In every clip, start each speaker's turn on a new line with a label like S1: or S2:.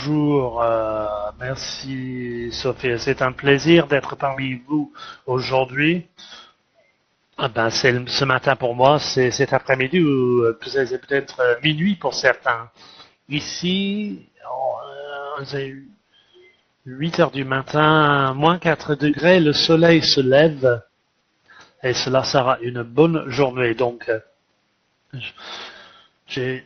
S1: Bonjour, merci Sophie. C'est un plaisir d'être parmi vous aujourd'hui. Ce matin pour moi, c'est cet après-midi ou c'est peut-être minuit pour certains. Ici, c'est 8 heures du matin, moins 4 degrés, le soleil se lève et cela sera une bonne journée. Donc, j'ai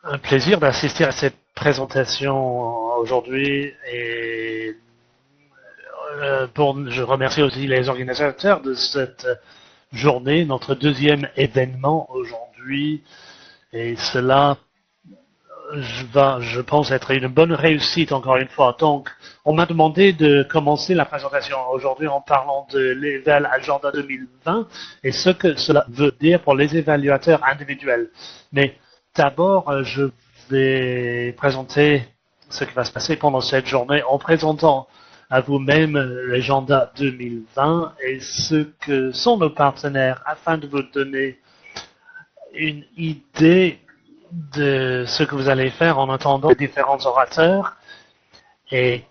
S1: un plaisir d'assister à cette présentation aujourd'hui et je remercie aussi les organisateurs de cette journée, notre deuxième événement aujourd'hui, et cela je pense, être une bonne réussite encore une fois. Donc, on m'a demandé de commencer la présentation aujourd'hui en parlant de l'Eval Agenda 2020 et ce que cela veut dire pour les évaluateurs individuels. Mais d'abord, je vais présenter ce qui va se passer pendant cette journée en présentant à vous-même l'agenda 2020 et ce que sont nos partenaires afin de vous donner une idée de ce que vous allez faire en entendant les différents orateurs. Et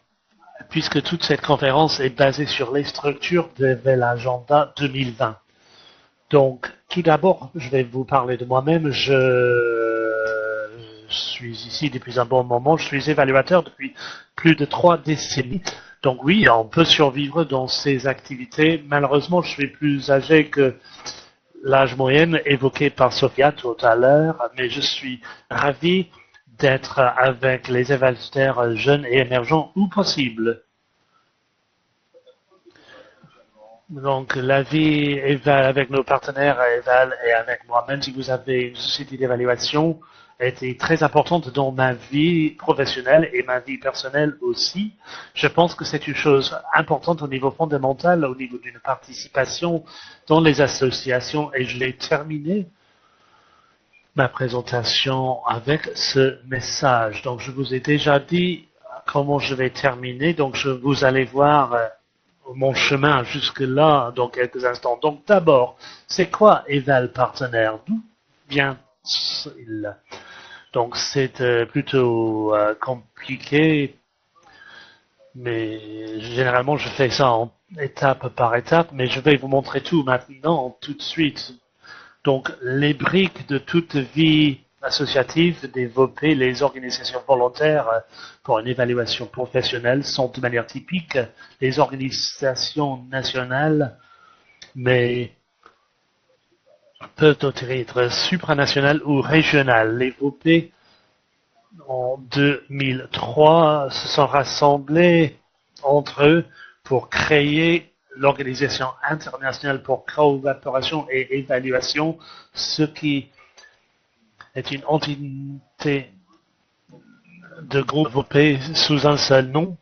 S1: puisque toute cette conférence est basée sur les structures de l'agenda 2020. Donc, tout d'abord, je vais vous parler de moi-même. Je suis ici depuis un bon moment. Je suis évaluateur depuis plus de 3 décennies. Donc oui, on peut survivre dans ces activités. Malheureusement, je suis plus âgé que l'âge moyen évoqué par Sophia tout à l'heure, mais je suis ravi d'être avec les évaluateurs jeunes et émergents où possible. Donc, la vie avec nos partenaires Eval et avec moi-même, si vous avez une société d'évaluation, a été très importante dans ma vie professionnelle et ma vie personnelle aussi. Je pense que c'est une chose importante au niveau fondamental, au niveau d'une participation dans les associations, et je l'ai terminé ma présentation avec ce message. Donc, je vous ai déjà dit comment je vais terminer. Donc, vous allez voir mon chemin jusque-là dans quelques instants. Donc, d'abord, c'est quoi Eval Partenaire? D'où vient-il? Donc, c'est plutôt compliqué, mais généralement, je fais ça en étape par étape, mais je vais vous montrer tout maintenant, tout de suite. Donc, les briques de toute vie associative développées, les organisations volontaires pour une évaluation professionnelle sont de manière typique les organisations nationales, mais peuvent être supranationales ou régionales. Les VOP en 2003 se sont rassemblés entre eux pour créer l'Organisation internationale pour coopération et évaluation, ce qui est une entité de groupe VOP sous un seul nom.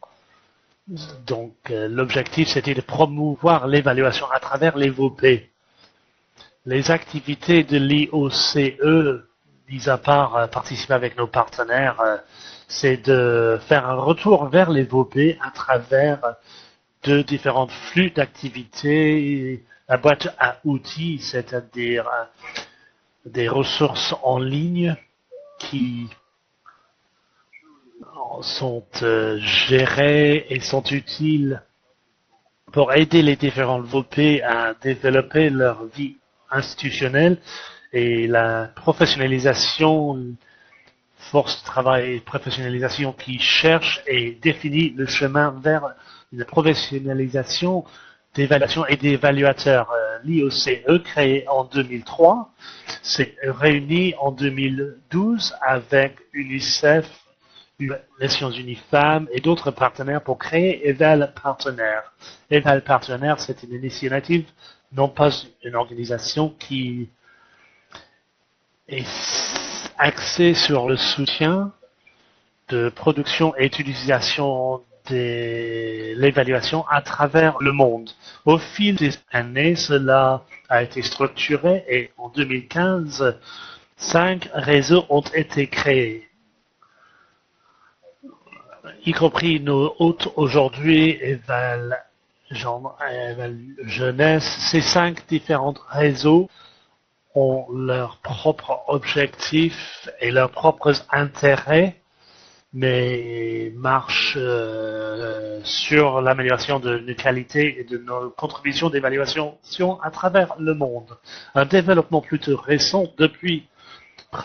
S1: Donc, l'objectif, c'était de promouvoir l'évaluation à travers les VOP. Les activités de l'IOCE, mis à part participer avec nos partenaires, c'est de faire un retour vers les VOP à travers de différents flux d'activités, la boîte à outils, c'est-à-dire des ressources en ligne qui sont gérées et sont utiles pour aider les différents VOP à développer leur vie institutionnelle et la professionnalisation, force de travail et professionnalisation qui cherche et définit le chemin vers la professionnalisation d'évaluation et d'évaluateurs. L'IOCE, créé en 2003, s'est réuni en 2012 avec UNICEF, les Nations Unies Femmes et d'autres partenaires pour créer Eval Partenaire. Eval Partenaire, c'est une initiative, non pas une organisation qui est axée sur le soutien de production et utilisation de l'évaluation à travers le monde. Au fil des années, cela a été structuré et en 2015, 5 réseaux ont été créés, y compris nos hôtes aujourd'hui, Eval Jeunesse. Ces 5 différents réseaux ont leurs propres objectifs et leurs propres intérêts, mais marche sur l'amélioration de la qualité et de nos contributions d'évaluation à travers le monde. Un développement plutôt récent depuis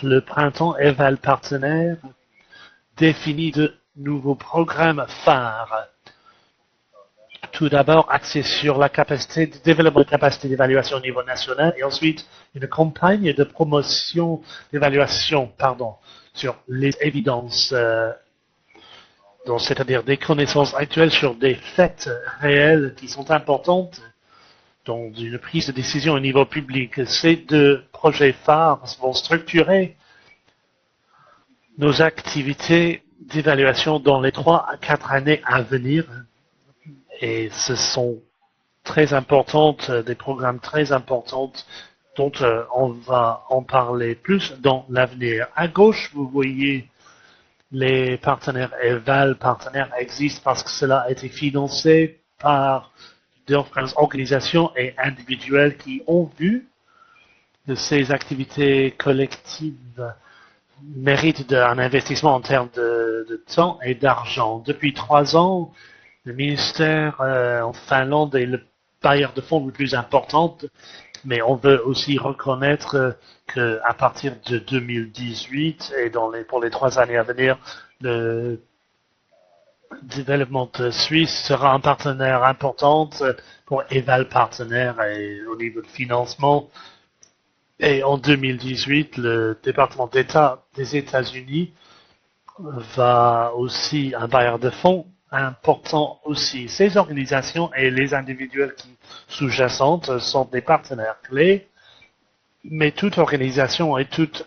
S1: le printemps, Eval Partenaire définit de nouveaux programmes phares. Tout d'abord, axé sur la capacité de développement de capacité d'évaluation au niveau national et ensuite une campagne de promotion d'évaluation, sur les évidences, c'est-à-dire des connaissances actuelles sur des faits réels qui sont importantes dans une prise de décision au niveau public. Ces deux projets phares vont structurer nos activités d'évaluation dans les 3 à 4 années à venir. Et ce sont très importantes, des programmes très importants dont on va en parler plus dans l'avenir. À gauche, vous voyez les partenaires Eval. Partenaires existent parce que cela a été financé par différentes organisations et individuelles qui ont vu que ces activités collectives méritent un investissement en termes de temps et d'argent. Depuis 3 ans, le ministère en Finlande est le bailleur de fonds le plus important, mais on veut aussi reconnaître qu'à partir de 2018 et pour les 3 années à venir, le développement suisse sera un partenaire important pour Eval Partenaire et au niveau de financement. Et en 2018, le département d'État des États-Unis va aussi un bailleur de fonds important aussi. Ces organisations et les individuels qui sous-jacentes sont des partenaires clés, mais toute organisation et toute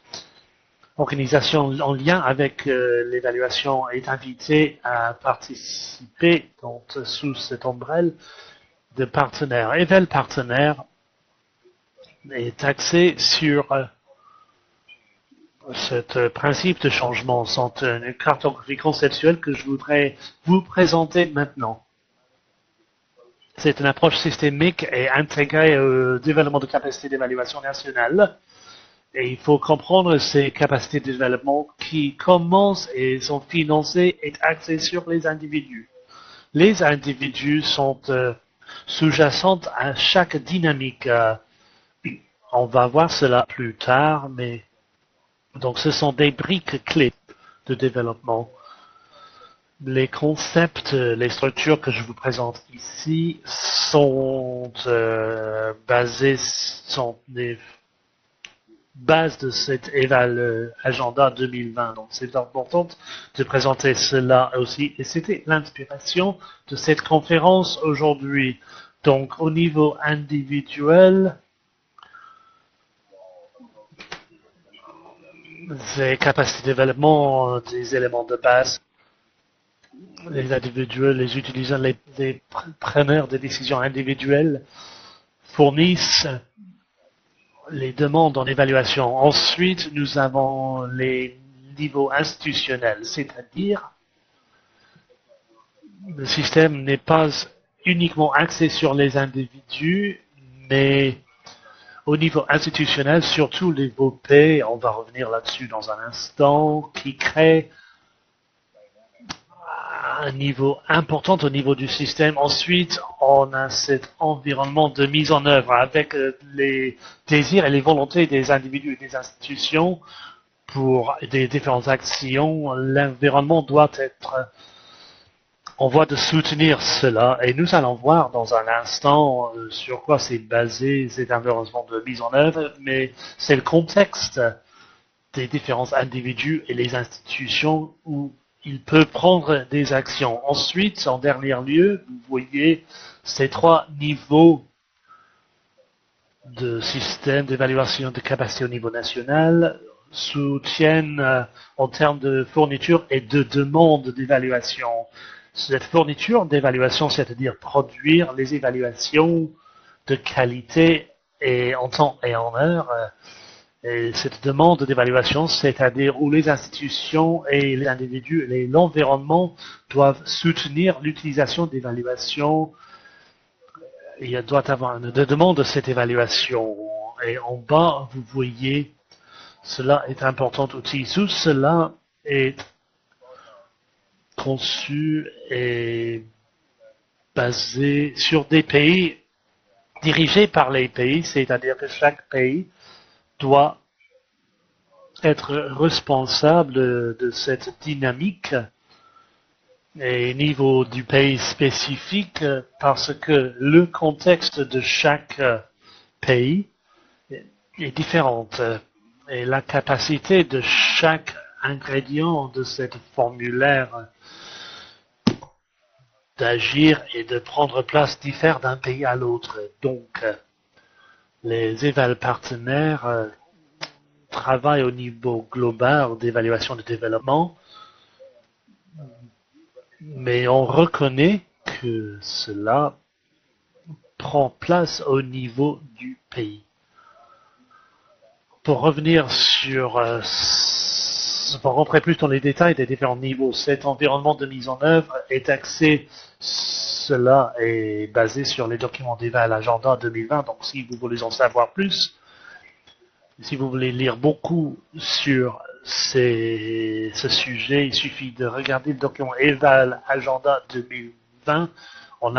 S1: organisation en lien avec l'évaluation est invitée à participer sous cette ombrelle de partenaires. Eval Partenaire est axé sur ce principe de changement sont une cartographie conceptuelle que je voudrais vous présenter maintenant. C'est une approche systémique et intégrée au développement de capacités d'évaluation nationale. Et il faut comprendre ces capacités de développement qui commencent et sont financées et axées sur les individus. Les individus sont sous-jacentes à chaque dynamique. On va voir cela plus tard, mais donc, ce sont des briques clés de développement. Les concepts, les structures que je vous présente ici sont des bases de cet Agenda 2020. Donc, c'est important de présenter cela aussi. Et c'était l'inspiration de cette conférence aujourd'hui. Donc, au niveau individuel, des capacités de développement, des éléments de base, les individuels, les utilisants, les preneurs de décisions individuelles fournissent les demandes en évaluation. Ensuite, nous avons les niveaux institutionnels, c'est-à-dire le système n'est pas uniquement axé sur les individus, mais au niveau institutionnel, surtout les VOP, on va revenir là-dessus dans un instant, qui crée un niveau important au niveau du système. Ensuite, on a cet environnement de mise en œuvre avec les désirs et les volontés des individus et des institutions pour des différentes actions. L'environnement doit être en voie de soutenir cela et nous allons voir dans un instant sur quoi c'est basé cet environnement de mise en œuvre, mais c'est le contexte des différents individus et les institutions où il peut prendre des actions. Ensuite, en dernier lieu, vous voyez ces 3 niveaux de système d'évaluation de capacité au niveau national soutiennent en termes de fourniture et de demande d'évaluation. Cette fourniture d'évaluation, c'est-à-dire produire les évaluations de qualité et en temps et en heure, et cette demande d'évaluation, c'est-à-dire où les institutions et les individus et l'environnement doivent soutenir l'utilisation d'évaluation. Il doit y avoir une demande de cette évaluation. Et en bas, vous voyez, cela est important aussi. Tout cela est conçu et basé sur des pays dirigés par les pays, c'est-à-dire que chaque pays doit être responsable de cette dynamique et niveau du pays spécifique parce que le contexte de chaque pays est différente et la capacité de chaque ingrédient de cette formulaire d'agir et de prendre place diffère d'un pays à l'autre. Donc, les éval partenaires travaillent au niveau global d'évaluation de développement, mais on reconnaît que cela prend place au niveau du pays. Pour revenir pour rentrer plus dans les détails des différents niveaux, cet environnement de mise en œuvre est axé, cela est basé sur les documents d'éval agenda 2020, donc si vous voulez en savoir plus, si vous voulez lire beaucoup sur ce sujet, il suffit de regarder le document Eval Agenda 2020 en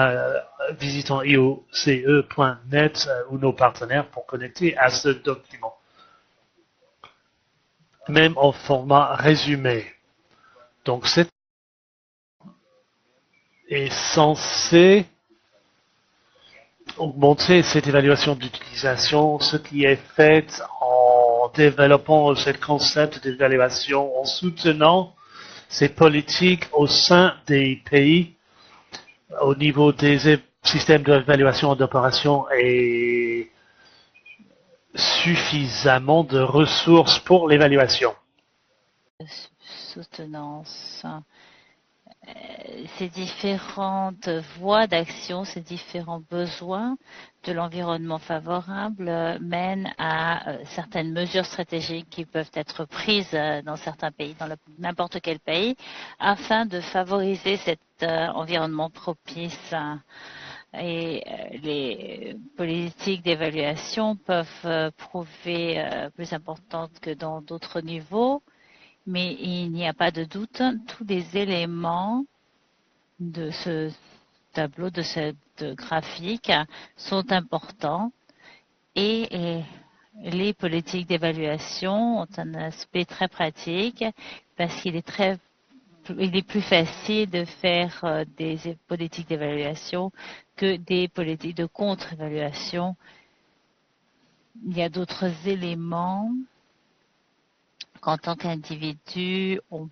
S1: visitant ioce.net ou nos partenaires pour connecter à ce document. Même en format résumé. Donc, c'est censé augmenter cette évaluation d'utilisation, ce qui est fait en développant ce concept d'évaluation, en soutenant ces politiques au sein des pays, au niveau des systèmes d'évaluation et d'opération et suffisamment de ressources pour l'évaluation.
S2: Soutenance. Ces différentes voies d'action, ces différents besoins de l'environnement favorable mènent à certaines mesures stratégiques qui peuvent être prises dans certains pays, dans n'importe quel pays, afin de favoriser cet environnement propice. Et les politiques d'évaluation peuvent prouver plus importantes que dans d'autres niveaux. Mais il n'y a pas de doute, tous les éléments de ce tableau, de cette graphique sont importants et les politiques d'évaluation ont un aspect très pratique parce qu'il est plus facile de faire des politiques d'évaluation que des politiques de contre-évaluation. Il y a d'autres éléments. En tant qu'individu, on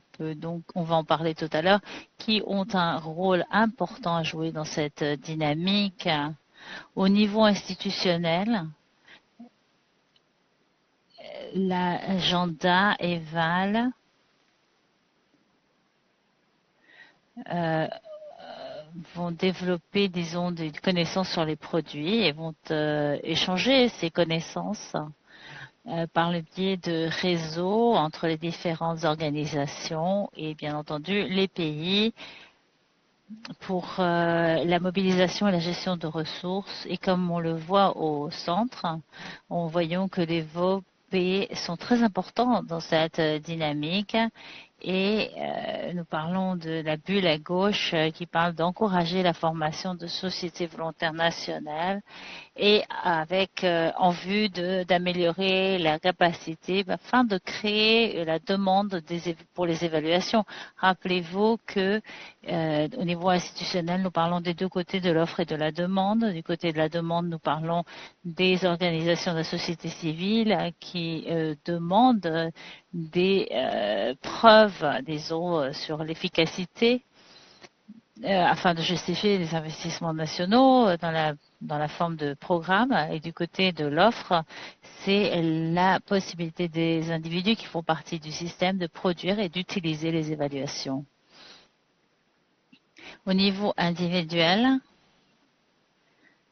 S2: va en parler tout à l'heure, qui ont un rôle important à jouer dans cette dynamique. Au niveau institutionnel, l'agenda EVAL vont développer, disons, des connaissances sur les produits et vont échanger ces connaissances par le biais de réseaux entre les différentes organisations et bien entendu les pays pour la mobilisation et la gestion de ressources. Et comme on le voit au centre, on voyons que les VOP sont très importants dans cette dynamique. Et nous parlons de la bulle à gauche qui parle d'encourager la formation de sociétés volontaires nationales et avec en vue d'améliorer la capacité afin de créer la demande pour les évaluations. Rappelez-vous que au niveau institutionnel, nous parlons des deux côtés de l'offre et de la demande. Du côté de la demande, nous parlons des organisations de la société civile qui demandent des preuves, disons, sur l'efficacité afin de justifier les investissements nationaux dans la forme de programme. Et du côté de l'offre, c'est la possibilité des individus qui font partie du système de produire et d'utiliser les évaluations. Au niveau individuel,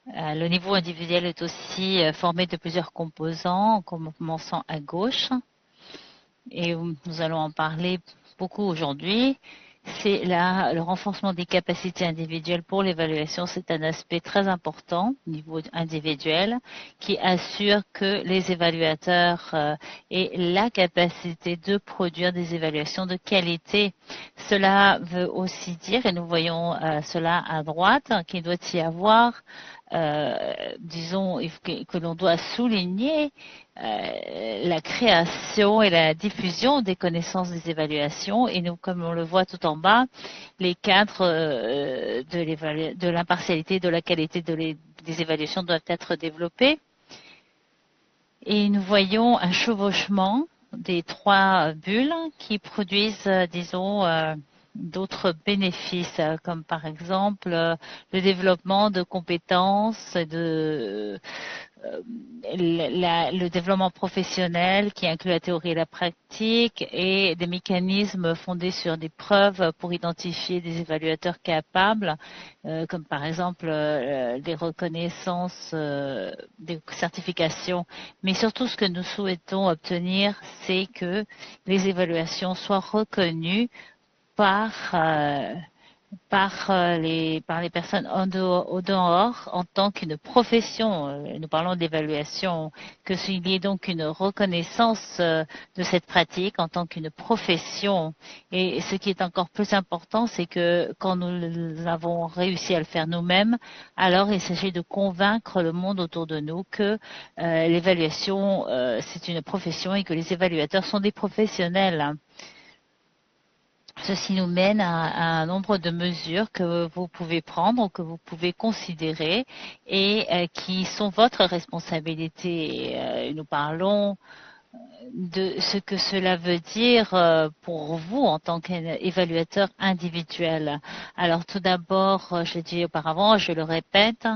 S2: le niveau individuel est aussi formé de plusieurs composants, en commençant à gauche. Et nous allons en parler beaucoup aujourd'hui. c'est le renforcement des capacités individuelles pour l'évaluation. C'est un aspect très important au niveau individuel qui assure que les évaluateurs aient la capacité de produire des évaluations de qualité. Cela veut aussi dire, et nous voyons cela à droite, qu'il doit y avoir disons, que l'on doit souligner la création et la diffusion des connaissances des évaluations. Et nous, comme on le voit tout en bas, les cadres de l'impartialité, de la qualité des évaluations doivent être développés. Et nous voyons un chevauchement des trois bulles qui produisent, disons, d'autres bénéfices, comme par exemple le développement de compétences, le développement professionnel qui inclut la théorie et la pratique et des mécanismes fondés sur des preuves pour identifier des évaluateurs capables, comme par exemple des reconnaissances, des certifications. Mais surtout, ce que nous souhaitons obtenir, c'est que les évaluations soient reconnues par les personnes au dehors en tant qu'une profession. Nous parlons d'évaluation, que s'il y ait donc une reconnaissance de cette pratique en tant qu'une profession. Et ce qui est encore plus important, c'est que quand nous avons réussi à le faire nous-mêmes, alors il s'agit de convaincre le monde autour de nous que l'évaluation, c'est une profession et que les évaluateurs sont des professionnels. Ceci nous mène à un nombre de mesures que vous pouvez prendre ou que vous pouvez considérer et qui sont votre responsabilité. Nous parlons de ce que cela veut dire pour vous en tant qu'évaluateur individuel. Alors tout d'abord, je l'ai dit auparavant, je le répète,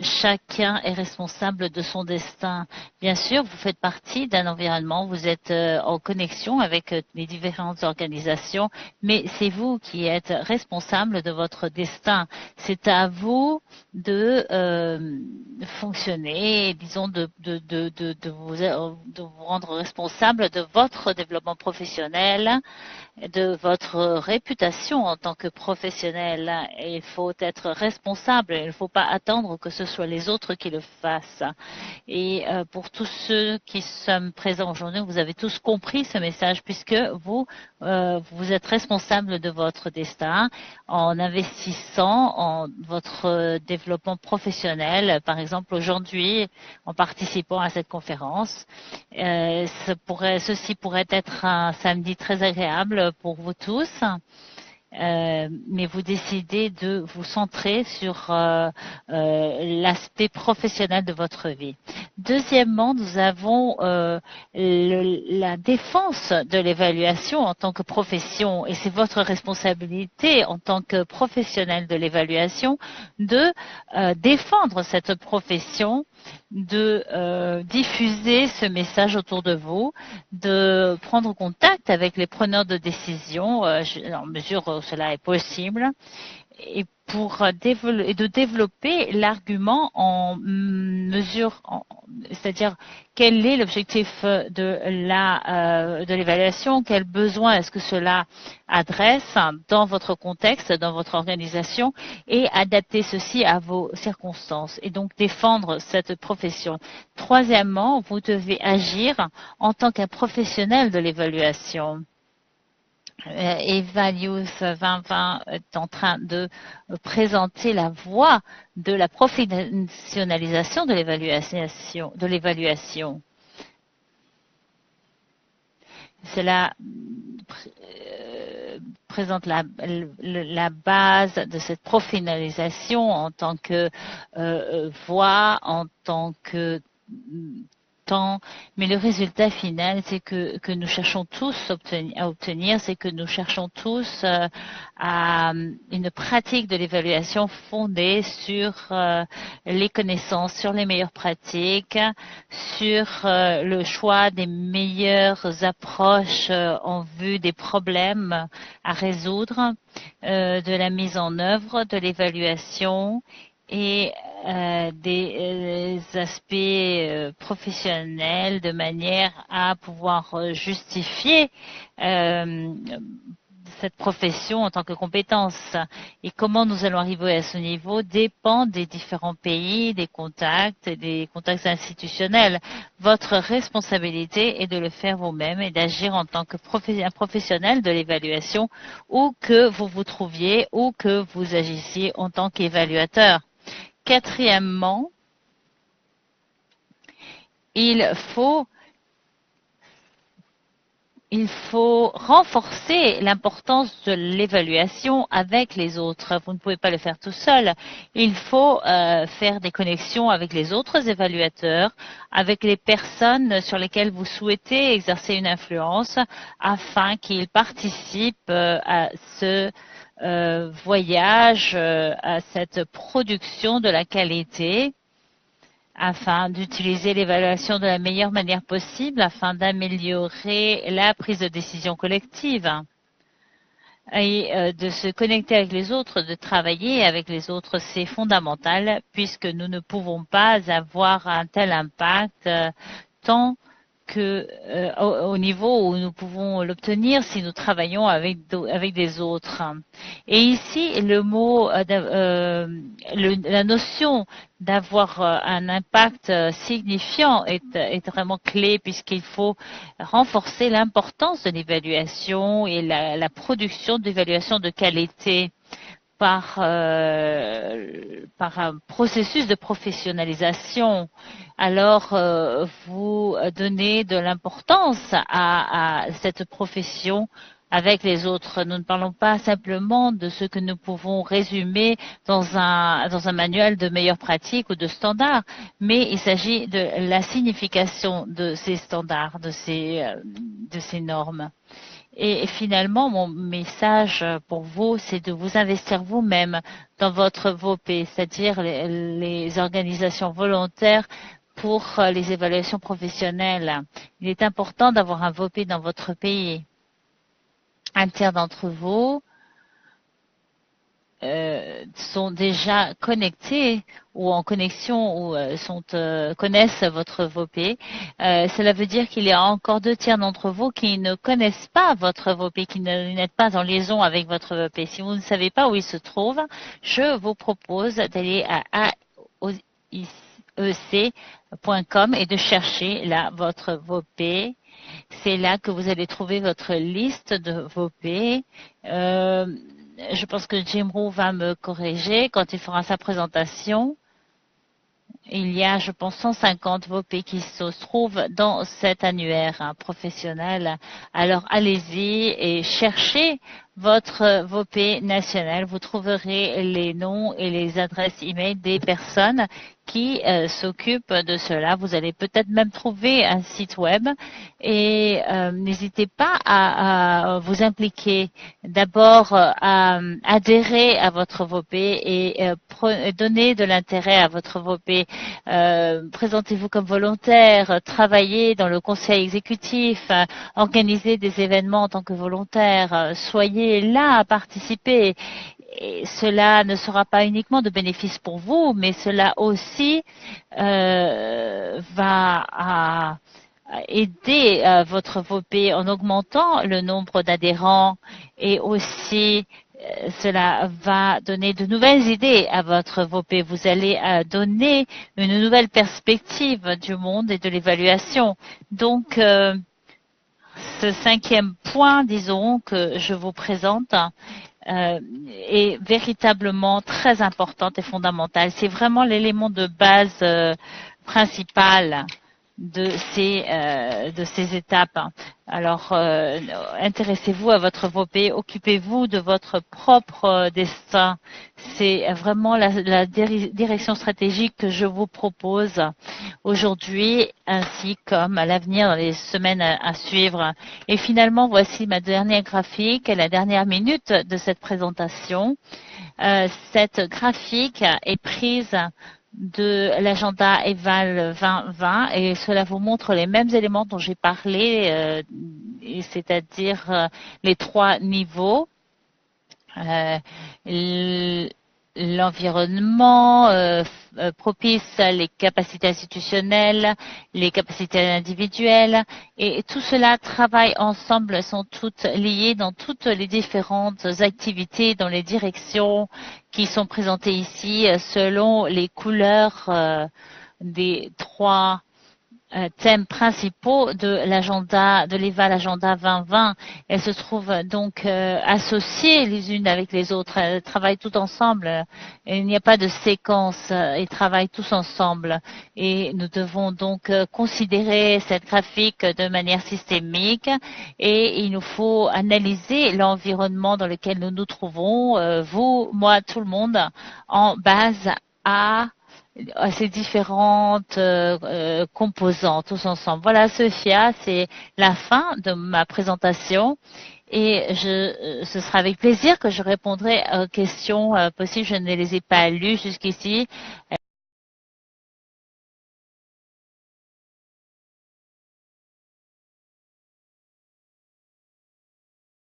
S2: chacun est responsable de son destin. Bien sûr, vous faites partie d'un environnement, vous êtes en connexion avec les différentes organisations, mais c'est vous qui êtes responsable de votre destin. C'est à vous de fonctionner, disons, de vous rendre responsable de votre développement professionnel, de votre réputation en tant que professionnel. Il faut être responsable, il ne faut pas attendre que ce soit les autres qui le fassent. Et pour tous ceux qui sont présents aujourd'hui, vous avez tous compris ce message puisque vous êtes responsable de votre destin en investissant en votre développement professionnel. Par exemple, aujourd'hui, en participant à cette conférence, ceci pourrait être un samedi très agréable pour vous tous. Mais vous décidez de vous centrer sur l'aspect professionnel de votre vie. Deuxièmement, nous avons la défense de l'évaluation en tant que profession et c'est votre responsabilité en tant que professionnel de l'évaluation de défendre cette profession, de diffuser ce message autour de vous, de prendre contact avec les preneurs de décision en mesure où cela est possible et de développer l'argument en mesure, c'est-à-dire quel est l'objectif de l'évaluation, quels besoins est-ce que cela adresse dans votre contexte, dans votre organisation et adapter ceci à vos circonstances et donc défendre cette profession. Troisièmement, vous devez agir en tant qu'un professionnel de l'évaluation. Evalues 2020 est en train de présenter la voie de la professionnalisation de l'évaluation. Cela présente la base de cette professionnalisation en tant que voie, en tant que temps, mais le résultat final, c'est que nous cherchons tous à obtenir, c'est que nous cherchons tous à une pratique de l'évaluation fondée sur les connaissances, sur les meilleures pratiques, sur le choix des meilleures approches en vue des problèmes à résoudre, de la mise en œuvre de l'évaluation et des aspects professionnels de manière à pouvoir justifier cette profession en tant que compétence. Et comment nous allons arriver à ce niveau dépend des différents pays, des contacts et des contacts institutionnels. Votre responsabilité est de le faire vous-même et d'agir en tant que professionnel de l'évaluation où que vous vous trouviez, ou que vous agissiez en tant qu'évaluateur. Quatrièmement, il faut renforcer l'importance de l'évaluation avec les autres. Vous ne pouvez pas le faire tout seul. Il faut faire des connexions avec les autres évaluateurs, avec les personnes sur lesquelles vous souhaitez exercer une influence, afin qu'ils participent à ce voyage, à cette production de la qualité, afin d'utiliser l'évaluation de la meilleure manière possible, afin d'améliorer la prise de décision collective et de se connecter avec les autres, de travailler avec les autres, c'est fondamental puisque nous ne pouvons pas avoir un tel impact tant que au niveau où nous pouvons l'obtenir si nous travaillons avec des autres. Et ici, le mot, la notion d'avoir un impact signifiant est vraiment clé puisqu'il faut renforcer l'importance de l'évaluation et la production d'évaluation de qualité par un processus de professionnalisation. Alors, vous donnez de l'importance à cette profession avec les autres. Nous ne parlons pas simplement de ce que nous pouvons résumer dans un manuel de meilleures pratiques ou de standards, mais il s'agit de la signification de ces standards, de ces normes. Et finalement, mon message pour vous, c'est de vous investir vous-même dans votre VOP, c'est-à-dire les organisations volontaires pour les évaluations professionnelles. Il est important d'avoir un VOP dans votre pays. Un tiers d'entre vous sont déjà connectés ou en connexion ou connaissent votre VOP. Cela veut dire qu'il y a encore 2 tiers d'entre vous qui ne connaissent pas votre VOP, qui n'êtes pas en liaison avec votre VOP. Si vous ne savez pas où il se trouve, je vous propose d'aller à aoec.com et de chercher là votre VOP. C'est là que vous allez trouver votre liste de VOP. Je pense que Jim Roux va me corriger quand il fera sa présentation. Il y a, je pense, 150 VOP qui se trouvent dans cet annuaire professionnel. Alors, allez-y et cherchez votre VOP national. Vous trouverez les noms et les adresses e-mail des personnes qui s'occupent de cela. Vous allez peut-être même trouver un site web et n'hésitez pas à vous impliquer. D'abord, à adhérer à votre VOP et donner de l'intérêt à votre VOP. Présentez-vous comme volontaire, travaillez dans le conseil exécutif, organisez des événements en tant que volontaire, soyez là à participer. Et cela ne sera pas uniquement de bénéfice pour vous, mais cela aussi va aider votre VOP en augmentant le nombre d'adhérents et aussi cela va donner de nouvelles idées à votre VOP. Vous allez donner une nouvelle perspective du monde et de l'évaluation. Donc, ce 5e point, disons, que je vous présente, est véritablement très importante et fondamentale. C'est vraiment l'élément de base principal de ces étapes. Alors, intéressez-vous à votre VOP, occupez-vous de votre propre destin. C'est vraiment la direction stratégique que je vous propose aujourd'hui, ainsi comme à l'avenir dans les semaines à suivre. Et finalement, voici ma dernière graphique, la dernière minute de cette présentation. Cette graphique est prise de l'agenda EVAL 2020 et cela vous montre les mêmes éléments dont j'ai parlé, c'est-à-dire les 3 niveaux. l'environnement propice, les capacités institutionnelles, les capacités individuelles, et tout cela travaille ensemble, sont toutes liées dans toutes les différentes activités, dans les directions qui sont présentées ici, selon les couleurs des trois thèmes principaux de l'agenda, de l'EVAL Agenda 2020. Elles se trouvent donc associées les unes avec les autres. Elles travaillent toutes ensemble. Il n'y a pas de séquence. Ils travaillent tous ensemble. Et nous devons donc considérer cette graphique de manière systémique. Et il nous faut analyser l'environnement dans lequel nous nous trouvons, vous, moi, tout le monde, en base à ces différentes composantes tous ensemble. Voilà, Sophia, c'est la fin de ma présentation et ce sera avec plaisir que je répondrai aux questions possibles. Je ne les ai pas lues jusqu'ici.